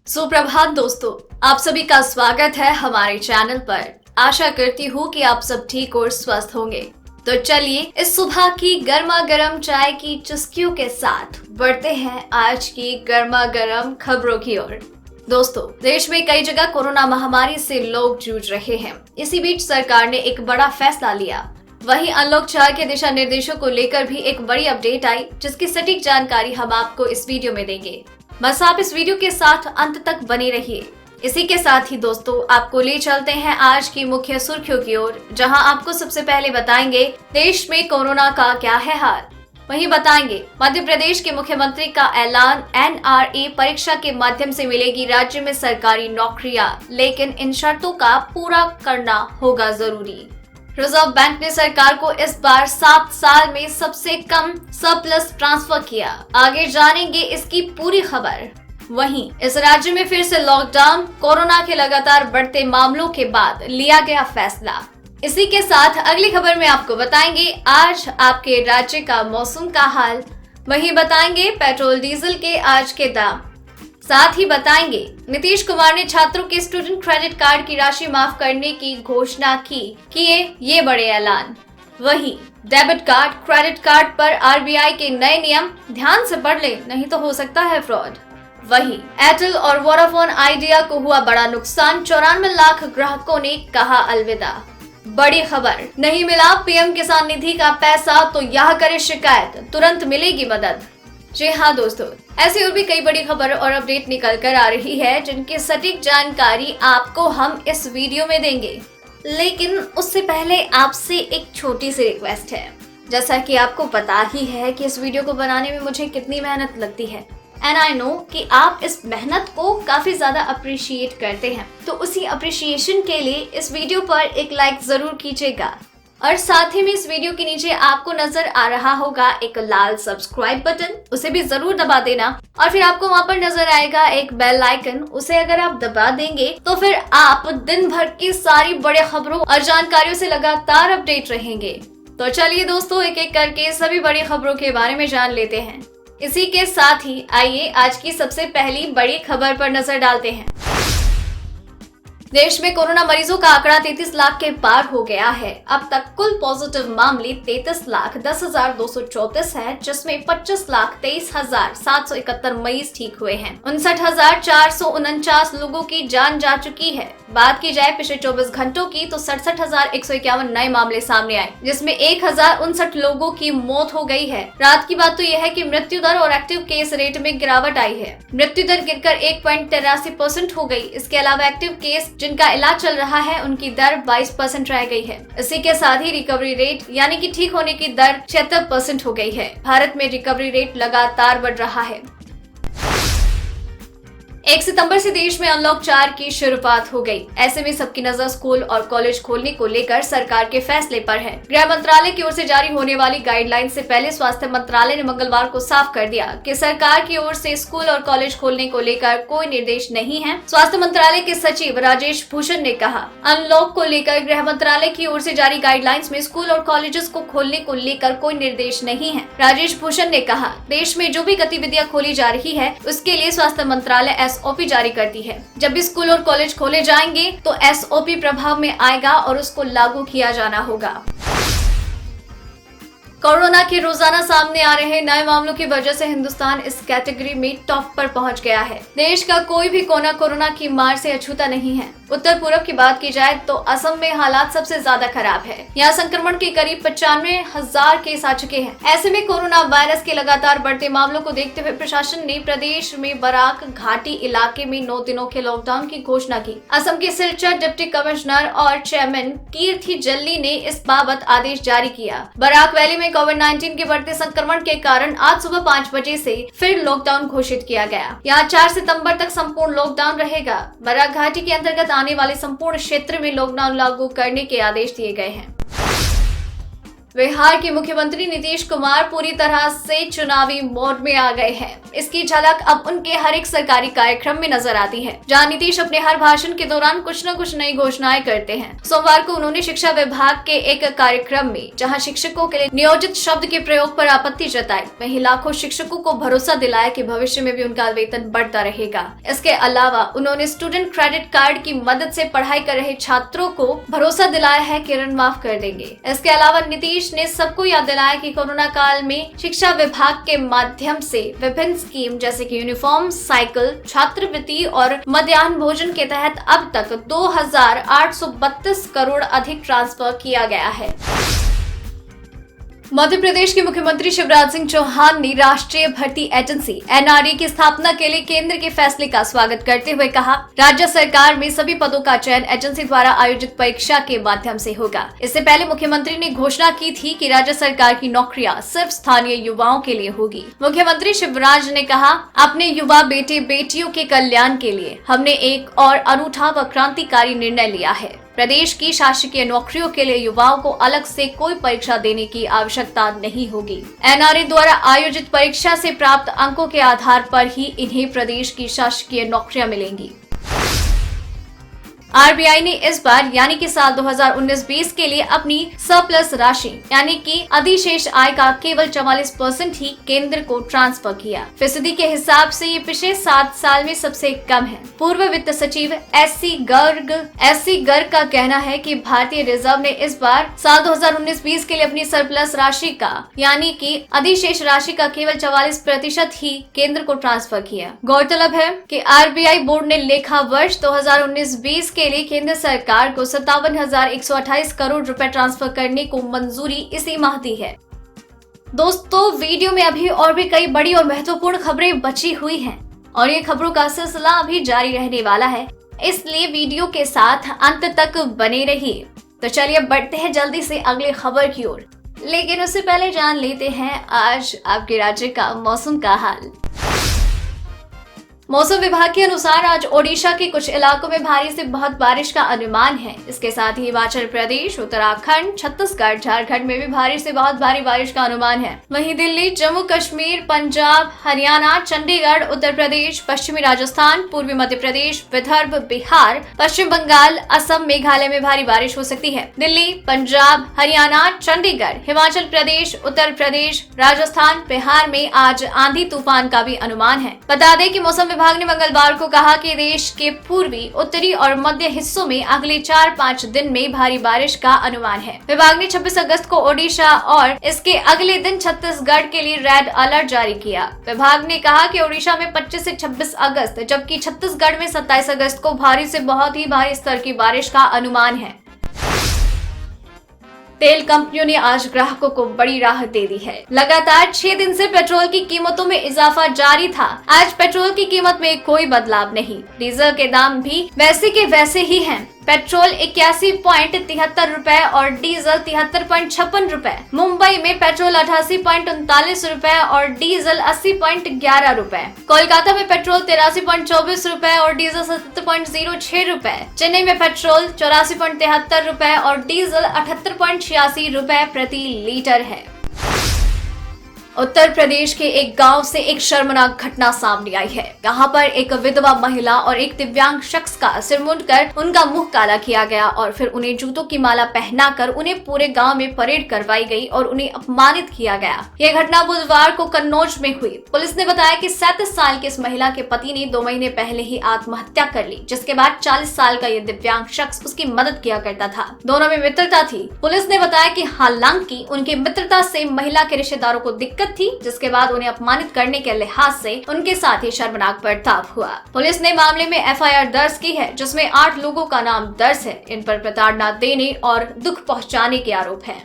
सुप्रभात दोस्तों, आप सभी का स्वागत है हमारे चैनल पर। आशा करती हूँ कि आप सब ठीक और स्वस्थ होंगे। तो चलिए इस सुबह की गर्मा गर्म चाय की चुस्कियों के साथ बढ़ते हैं आज की गर्मा गर्म खबरों की ओर। दोस्तों, देश में कई जगह कोरोना महामारी से लोग जूझ रहे हैं। इसी बीच सरकार ने एक बड़ा फैसला लिया। वहीं अनलॉक 4 के दिशा निर्देशों को लेकर भी एक बड़ी अपडेट आई, जिसकी सटीक जानकारी हम आपको इस वीडियो में देंगे। बस आप इस वीडियो के साथ अंत तक बने रहिए। इसी के साथ ही दोस्तों, आपको ले चलते हैं आज की मुख्य सुर्खियों की ओर, जहां आपको सबसे पहले बताएंगे देश में कोरोना का क्या है हाल। वहीं बताएंगे मध्य प्रदेश के मुख्यमंत्री का ऐलान, NRE परीक्षा के माध्यम से मिलेगी राज्य में सरकारी नौकरियां, लेकिन इन शर्तों का पूरा करना होगा जरूरी। रिजर्व बैंक ने सरकार को इस बार 7 साल में सबसे कम सरप्लस ट्रांसफर किया। आगे जानेंगे इसकी पूरी खबर। वहीं इस राज्य में फिर से लॉकडाउन, कोरोना के लगातार बढ़ते मामलों के बाद लिया गया फैसला। इसी के साथ अगली खबर में आपको बताएंगे आज आपके राज्य का मौसम का हाल। वहीं बताएंगे पेट्रोल डीजल के आज के दाम। साथ ही बताएंगे नीतीश कुमार ने छात्रों के स्टूडेंट क्रेडिट कार्ड की राशि माफ करने की घोषणा की, किए ये बड़े ऐलान। वहीं डेबिट कार्ड, क्रेडिट कार्ड पर RBI के नए नियम, ध्यान से पढ़ ले नहीं तो हो सकता है फ्रॉड। वहीं एयरटेल और वोडाफोन आइडिया को हुआ बड़ा नुकसान, 94 लाख ग्राहकों ने कहा अलविदा। बड़ी खबर, नहीं मिला PM किसान निधि का पैसा तो यह करे शिकायत, तुरंत मिलेगी मदद। जी हाँ दोस्तों, ऐसी और भी कई बड़ी खबर और अपडेट निकल कर आ रही है, जिनकी सटीक जानकारी आपको हम इस वीडियो में देंगे। लेकिन उससे पहले आपसे एक छोटी सी रिक्वेस्ट है। जैसा कि आपको पता ही है कि इस वीडियो को बनाने में मुझे कितनी मेहनत लगती है, एंड आई नो कि आप इस मेहनत को काफी ज्यादा अप्रिशिएट करते हैं। तो उसी अप्रिशिएशन के लिए इस वीडियो पर एक लाइक जरूर कीजिएगा, और साथ ही में इस वीडियो के नीचे आपको नजर आ रहा होगा एक लाल सब्सक्राइब बटन, उसे भी जरूर दबा देना। और फिर आपको वहाँ पर नजर आएगा एक बेल आइकन, उसे अगर आप दबा देंगे तो फिर आप दिन भर की सारी बड़े खबरों और जानकारियों से लगातार अपडेट रहेंगे। तो चलिए दोस्तों, एक एक करके सभी बड़ी खबरों के बारे में जान लेते हैं। इसी के साथ ही आइए आज की सबसे पहली बड़ी खबर पर नजर डालते हैं। देश में कोरोना मरीजों का आंकड़ा 33 लाख के पार हो गया है। अब तक कुल पॉजिटिव मामले 33,10,234 है, जिसमें 25,23,771 मरीज ठीक हुए हैं। 59,449 लोगों की जान जा चुकी है। बात की जाए पिछले 24 घंटों की तो 67,151 नए मामले सामने आए, जिसमें 1,059 लोगों की मौत हो गई है। रात की बात तो यह है कि मृत्यु दर और एक्टिव केस रेट में गिरावट आई है। मृत्यु दर गिरकर 1.83% हो गई। इसके अलावा एक्टिव केस जिनका इलाज चल रहा है उनकी दर 22% रह गई है। इसी के साथ ही रिकवरी रेट यानी कि ठीक होने की दर 76% हो गई है। भारत में रिकवरी रेट लगातार बढ़ रहा है। 1 सितंबर से देश में अनलॉक 4 की शुरुआत हो गई। ऐसे में सबकी नजर स्कूल और कॉलेज खोलने को लेकर सरकार के फैसले पर है। गृह मंत्रालय की ओर से जारी होने वाली गाइडलाइन से पहले स्वास्थ्य मंत्रालय ने मंगलवार को साफ कर दिया कि सरकार की ओर से स्कूल और कॉलेज खोलने को लेकर कोई निर्देश नहीं है। स्वास्थ्य मंत्रालय के सचिव राजेश भूषण ने कहा, अनलॉक को लेकर गृह मंत्रालय की ओर से जारी गाइडलाइंस में स्कूल और कॉलेजेस को खोलने को लेकर कोई निर्देश नहीं है। राजेश भूषण ने कहा, देश में जो भी गतिविधियां खोली जा रही है उसके लिए स्वास्थ्य मंत्रालय SOP जारी करती है। जब भी स्कूल और कॉलेज खोले जाएंगे तो SOP प्रभाव में आएगा और उसको लागू किया जाना होगा। कोरोना के रोजाना सामने आ रहे नए मामलों की वजह से हिंदुस्तान इस कैटेगरी में टॉप पर पहुंच गया है। देश का कोई भी कोना कोरोना की मार से अछूता नहीं है। उत्तर पूर्व की बात की जाए तो असम में हालात सबसे ज्यादा खराब है। यहाँ संक्रमण के करीब 95,000 केस आ चुके हैं। ऐसे में कोरोना वायरस के लगातार बढ़ते मामलों को देखते हुए प्रशासन ने प्रदेश में बराक घाटी इलाके में 9 दिनों के लॉकडाउन की घोषणा की। असम के सिलचर डिप्टी कमिश्नर और चेयरमैन कीर्ति जल्ली ने इस बाबत आदेश जारी किया। बराक वैली में कोविड-19 के बढ़ते संक्रमण के कारण आज सुबह 5 बजे से फिर लॉकडाउन घोषित किया गया। यहाँ 4 सितंबर तक संपूर्ण लॉकडाउन रहेगा। बराक घाटी के अंतर्गत आने वाले संपूर्ण क्षेत्र में लॉकडाउन लागू करने के आदेश दिए गए हैं। बिहार के मुख्यमंत्री नीतीश कुमार पूरी तरह से चुनावी मोड में आ गए हैं। इसकी झलक अब उनके हर एक सरकारी कार्यक्रम में नजर आती है, जहां नीतीश अपने हर भाषण के दौरान कुछ न कुछ नई घोषणाएं करते हैं। सोमवार को उन्होंने शिक्षा विभाग के एक कार्यक्रम में जहां शिक्षकों के लिए नियोजित शब्द के प्रयोग पर आपत्ति जताई, वहीं लाखों शिक्षकों को भरोसा दिलाया कि भविष्य में भी उनका वेतन बढ़ता रहेगा। इसके अलावा उन्होंने स्टूडेंट क्रेडिट कार्ड की मदद से पढ़ाई कर रहे छात्रों को भरोसा दिलाया है कि ऋण माफ कर देंगे। इसके अलावा नीतीश ने सबको याद दिलाया कि कोरोना काल में शिक्षा विभाग के माध्यम से विभिन्न स्कीम जैसे कि यूनिफॉर्म, साइकिल, छात्रवृत्ति और मध्याह्न भोजन के तहत अब तक 2,832 करोड़ अधिक ट्रांसफर किया गया है। मध्य प्रदेश के मुख्यमंत्री शिवराज सिंह चौहान ने राष्ट्रीय भर्ती एजेंसी एनआरए की स्थापना के लिए केंद्र के फैसले का स्वागत करते हुए कहा, राज्य सरकार में सभी पदों का चयन एजेंसी द्वारा आयोजित परीक्षा के माध्यम से होगा। इससे पहले मुख्यमंत्री ने घोषणा की थी कि राज्य सरकार की नौकरियां सिर्फ स्थानीय युवाओं के लिए होगी। मुख्यमंत्री शिवराज ने कहा, अपने युवा बेटे बेटियों के कल्याण के लिए हमने एक और अनूठा व क्रांतिकारी निर्णय लिया है। प्रदेश की शासकीय नौकरियों के लिए युवाओं को अलग से कोई परीक्षा देने की आवश्यकता नहीं होगी। एनआरए द्वारा आयोजित परीक्षा से प्राप्त अंकों के आधार पर ही इन्हें प्रदेश की शासकीय नौकरियां मिलेंगी। आरबीआई ने इस बार यानी कि साल 2019-20 के लिए अपनी सरप्लस राशि यानी कि अधिशेष आय का केवल 44% ही केंद्र को ट्रांसफर किया। फीसदी के हिसाब से ये पिछले 7 साल में सबसे कम है। पूर्व वित्त सचिव एससी गर्ग का कहना है कि भारतीय रिजर्व ने इस बार साल 2019-20 के लिए अपनी सरप्लस राशि का यानी कि अधिशेष राशि का केवल 44% ही केंद्र को ट्रांसफर किया। गौरतलब है कि आरबीआई बोर्ड ने लेखा वर्ष 2019-20 के लिए केंद्र सरकार को 57,128 करोड़ रुपए ट्रांसफर करने को मंजूरी इसी माह दी है। दोस्तों, वीडियो में अभी और भी कई बड़ी और महत्वपूर्ण खबरें बची हुई हैं और ये खबरों का सिलसिला अभी जारी रहने वाला है, इसलिए वीडियो के साथ अंत तक बने रहिए। तो चलिए बढ़ते हैं जल्दी से अगली खबर की ओर, लेकिन उससे पहले जान लेते हैं आज आपके राज्य का मौसम का हाल। मौसम विभाग के अनुसार आज ओडिशा के कुछ इलाकों में भारी से बहुत बारिश का अनुमान है। इसके साथ ही हिमाचल प्रदेश, उत्तराखंड, छत्तीसगढ़, झारखंड में भी भारी से बहुत भारी बारिश का अनुमान है। वहीं दिल्ली, जम्मू कश्मीर, पंजाब, हरियाणा, चंडीगढ़, उत्तर प्रदेश, पश्चिमी राजस्थान, पूर्वी मध्य प्रदेश, विदर्भ, बिहार, पश्चिम बंगाल, असम, मेघालय में भारी बारिश हो सकती है। दिल्ली, पंजाब, हरियाणा, चंडीगढ़, हिमाचल प्रदेश, उत्तर प्रदेश, राजस्थान, बिहार में आज आंधी तूफान का भी अनुमान है। बता दें कि मौसम विभाग ने मंगलवार को कहा कि देश के पूर्वी, उत्तरी और मध्य हिस्सों में अगले 4-5 दिन में भारी बारिश का अनुमान है। विभाग ने 26 अगस्त को ओडिशा और इसके अगले दिन छत्तीसगढ़ के लिए रेड अलर्ट जारी किया। विभाग ने कहा कि ओडिशा में 25 से 26 अगस्त जबकि छत्तीसगढ़ में 27 अगस्त को भारी से बहुत ही भारी स्तर की बारिश का अनुमान है। तेल कंपनियों ने आज ग्राहकों को बड़ी राहत दे दी है। लगातार 6 दिन से पेट्रोल की कीमतों में इजाफा जारी था। आज पेट्रोल की कीमत में कोई बदलाव नहीं। डीजल के दाम भी वैसे के वैसे ही हैं। पेट्रोल 81.73 रुपए और डीजल 73.56 रुपए। मुंबई में पेट्रोल 88.39 रुपए और डीजल 80.11 रुपए। कोलकाता में पेट्रोल 83.24 रुपए और डीजल 70.06 रुपए। चेन्नई में पेट्रोल 84.73 रुपए और डीजल 78.86 रुपए प्रति लीटर है। उत्तर प्रदेश के एक गांव से एक शर्मनाक घटना सामने आई है। यहाँ पर एक विधवा महिला और एक दिव्यांग शख्स का सिर मुंडकर उनका मुंह काला किया गया और फिर उन्हें जूतों की माला पहनाकर उन्हें पूरे गांव में परेड करवाई गई और उन्हें अपमानित किया गया। यह घटना बुधवार को कन्नौज में हुई। पुलिस ने बताया कि 37 साल की इस महिला के पति ने 2 महीने पहले ही आत्महत्या कर ली, जिसके बाद 40 साल का यह दिव्यांग शख्स उसकी मदद किया करता था। दोनों में मित्रता थी। पुलिस ने बताया कि हालांकि उनकी मित्रता से महिला के रिश्तेदारों को दिक्कत थी, जिसके बाद उन्हें अपमानित करने के लिहाज से उनके साथ ही शर्मनाक बर्ताव हुआ। पुलिस ने मामले में एफआईआर दर्ज की है, जिसमें 8 लोगों का नाम दर्ज है। इन पर प्रताड़ना देने और दुख पहुंचाने के आरोप हैं।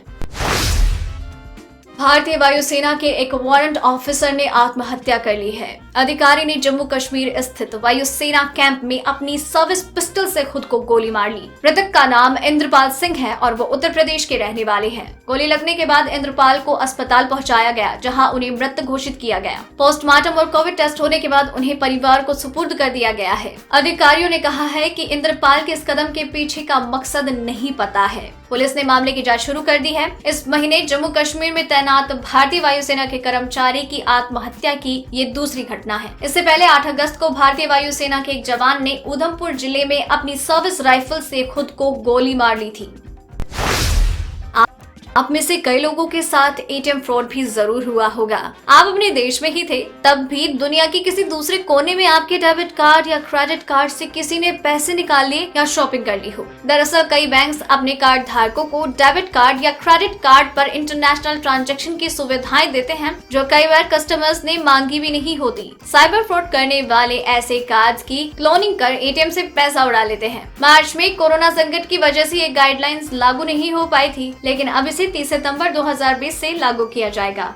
भारतीय वायुसेना के एक वारंट ऑफिसर ने आत्महत्या कर ली है। अधिकारी ने जम्मू कश्मीर स्थित वायुसेना कैंप में अपनी सर्विस पिस्टल से खुद को गोली मार ली। मृतक का नाम इंद्रपाल सिंह है और वो उत्तर प्रदेश के रहने वाले हैं। गोली लगने के बाद इंद्रपाल को अस्पताल पहुंचाया गया, जहां उन्हें मृत घोषित किया गया। पोस्टमार्टम और कोविड टेस्ट होने के बाद उन्हें परिवार को सुपुर्द कर दिया गया है। अधिकारियों ने कहा है कि इंद्रपाल के इस कदम के पीछे का मकसद नहीं पता है। पुलिस ने मामले की जांच शुरू कर दी है। इस महीने जम्मू कश्मीर में तैनात भारतीय वायुसेना के कर्मचारी की आत्महत्या की ये दूसरी घटना है। इससे पहले 8 अगस्त को भारतीय वायुसेना के एक जवान ने उधमपुर जिले में अपनी सर्विस राइफल से खुद को गोली मार ली थी। आप में से कई लोगों के साथ एटीएम फ्रॉड भी जरूर हुआ होगा। आप अपने देश में ही थे, तब भी दुनिया के किसी दूसरे कोने में आपके डेबिट कार्ड या क्रेडिट कार्ड से किसी ने पैसे निकाल लिए या शॉपिंग कर ली हो। दरअसल कई बैंक्स अपने कार्ड धारकों को डेबिट कार्ड या क्रेडिट कार्ड पर इंटरनेशनल ट्रांजैक्शन की सुविधाएं देते हैं, जो कई बार कस्टमर्स ने मांगी भी नहीं होती। साइबर फ्रॉड करने वाले ऐसे कार्ड की क्लोनिंग कर एटीएम से पैसा उड़ा लेते हैं। मार्च में कोरोना संकट की वजह से ये गाइडलाइंस लागू नहीं हो पाई थी, लेकिन अब 30 सितंबर 2020 से लागू किया जाएगा।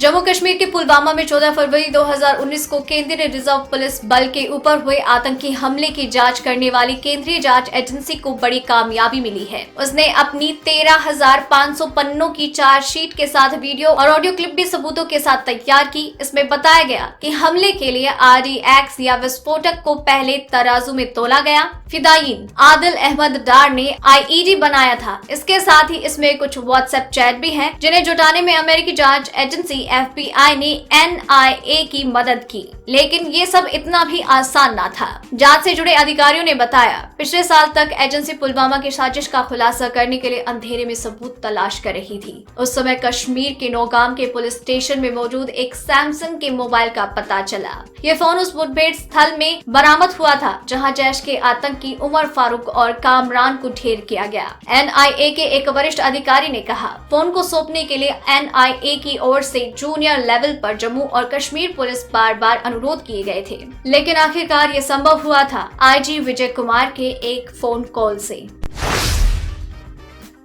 जम्मू कश्मीर के पुलवामा में 14 फरवरी 2019 को केंद्रीय रिजर्व पुलिस बल के ऊपर हुए आतंकी हमले की जांच करने वाली केंद्रीय जांच एजेंसी को बड़ी कामयाबी मिली है। उसने अपनी 13,500 पन्नों की चार्जशीट के साथ वीडियो और ऑडियो क्लिप भी सबूतों के साथ तैयार की। इसमें बताया गया कि हमले के लिए RDX या विस्फोटक को पहले तराजू में तोला गया। फिदायीन आदिल अहमद डार ने IED बनाया था। इसके साथ ही इसमें कुछ व्हाट्सएप चैट भी हैं, जिन्हें जुटाने में अमेरिकी जांच एजेंसी FBI ने NIA की मदद की। लेकिन ये सब इतना भी आसान ना था। जांच से जुड़े अधिकारियों ने बताया, पिछले साल तक एजेंसी पुलवामा की साजिश का खुलासा करने के लिए अंधेरे में सबूत तलाश कर रही थी। उस समय कश्मीर के नौगाम के पुलिस स्टेशन में मौजूद एक सैमसंग के मोबाइल का पता चला। ये फोन उस मुठभेड़ स्थल में बरामद हुआ था, जहां जैश के आतंकी उमर फारूक और कामरान को ढेर किया गया। NIA के एक वरिष्ठ अधिकारी ने कहा, फोन को सौंपने के लिए NIA की ओर से जूनियर लेवल पर जम्मू और कश्मीर पुलिस बार बार अनुरोध किए गए थे, लेकिन आखिरकार ये संभव हुआ था IG विजय कुमार के एक फोन कॉल से।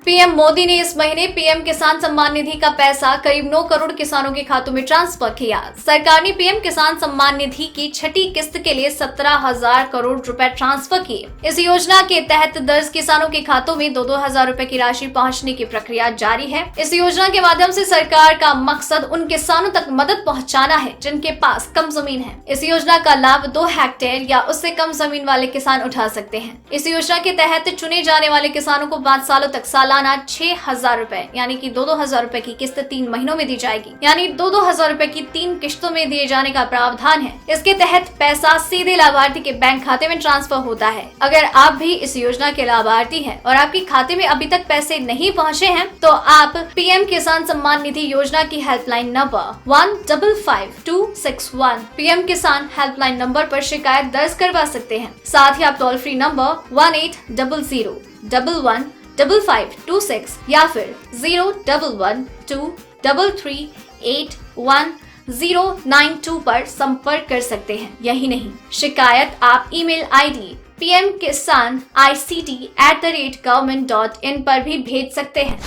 पीएम मोदी ने इस महीने पीएम किसान सम्मान निधि का पैसा करीब 9 करोड़ किसानों के खातों में ट्रांसफर किया। सरकार ने पीएम किसान सम्मान निधि की छठी किस्त के लिए 17,000 करोड़ रुपए ट्रांसफर किए। इस योजना के तहत 10 किसानों के खातों में 2-2 हजार रुपए की राशि पहुंचने की प्रक्रिया जारी है। इस योजना के माध्यम से सरकार का मकसद उन किसानों तक मदद पहुँचाना है जिनके पास कम जमीन है। इस योजना का लाभ 2 हेक्टेयर या उससे कम जमीन वाले किसान उठा सकते हैं। इस योजना के तहत चुने जाने वाले किसानों को 5 सालों तक सालाना 6,000 रुपए यानी कि 2-2 हजार रुपए की किस्त 3 महीनों में दी जाएगी, यानी 2-2 हजार रुपए की 3 किस्तों में दिए जाने का प्रावधान है। इसके तहत पैसा सीधे लाभार्थी के बैंक खाते में ट्रांसफर होता है। अगर आप भी इस योजना के लाभार्थी हैं और आपके खाते में अभी तक पैसे नहीं पहुंचे हैं, तो आप पीएम किसान सम्मान निधि योजना की हेल्पलाइन नंबर 155261 पीएम किसान हेल्पलाइन नंबर पर शिकायत दर्ज करवा सकते हैं। साथ ही आप टोल फ्री नंबर 1800115526 या फिर 011233811092 पर संपर्क कर सकते हैं। यही नहीं, शिकायत आप ईमेल ID pmkisanict@government.in पर भी भेज सकते हैं।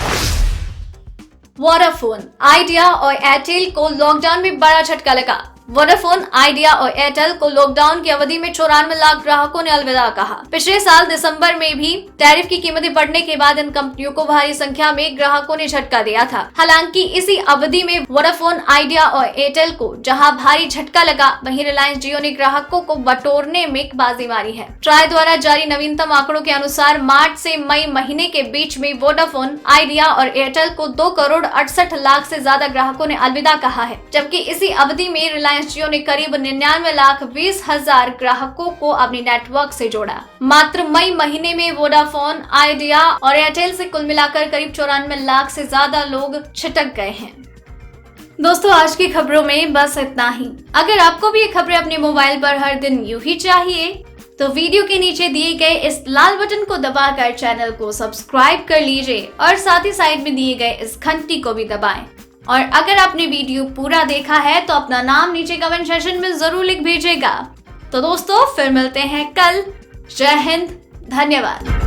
वोडाफोन, आइडिया और एयरटेल को लॉकडाउन में बड़ा झटका लगा। वोडाफोन, आइडिया और एयरटेल को लॉकडाउन की अवधि में 94 लाख ग्राहकों ने अलविदा कहा। पिछले साल दिसंबर में भी टैरिफ की कीमतें बढ़ने के बाद इन कंपनियों को भारी संख्या में ग्राहकों ने झटका दिया था। हालांकि इसी अवधि में वोडाफोन, आइडिया और एयरटेल को जहां भारी झटका लगा, वहीं रिलायंस जियो ने ग्राहकों को बटोरने में बाजी मारी है। ट्राई द्वारा जारी नवीनतम आंकड़ों के अनुसार मार्च से मई महीने के बीच में वोडाफोन, आइडिया और एयरटेल को 2,68,00,000 से ज्यादा ग्राहकों ने अलविदा कहा है, जबकि इसी अवधि में रिलायंस जियो ने करीब 99,20,000 ग्राहकों को अपने नेटवर्क से जोड़ा। मात्र मई महीने में वोडाफोन, आइडिया और एयरटेल से कुल मिलाकर करीब 94 लाख से ज्यादा लोग छिटक गए हैं। दोस्तों, आज की खबरों में बस इतना ही। अगर आपको भी ये खबरें अपने मोबाइल पर हर दिन यूं ही चाहिए, तो वीडियो के नीचे दिए गए इस लाल बटन को दबाकर चैनल को सब्सक्राइब कर लीजिए और साथ ही साइड में दिए गए इस घंटी को भी दबाएं। और अगर आपने वीडियो पूरा देखा है तो अपना नाम नीचे कमेंट सेक्शन में जरूर लिख भेजिएगा। तो दोस्तों, फिर मिलते हैं कल। जय हिंद, धन्यवाद।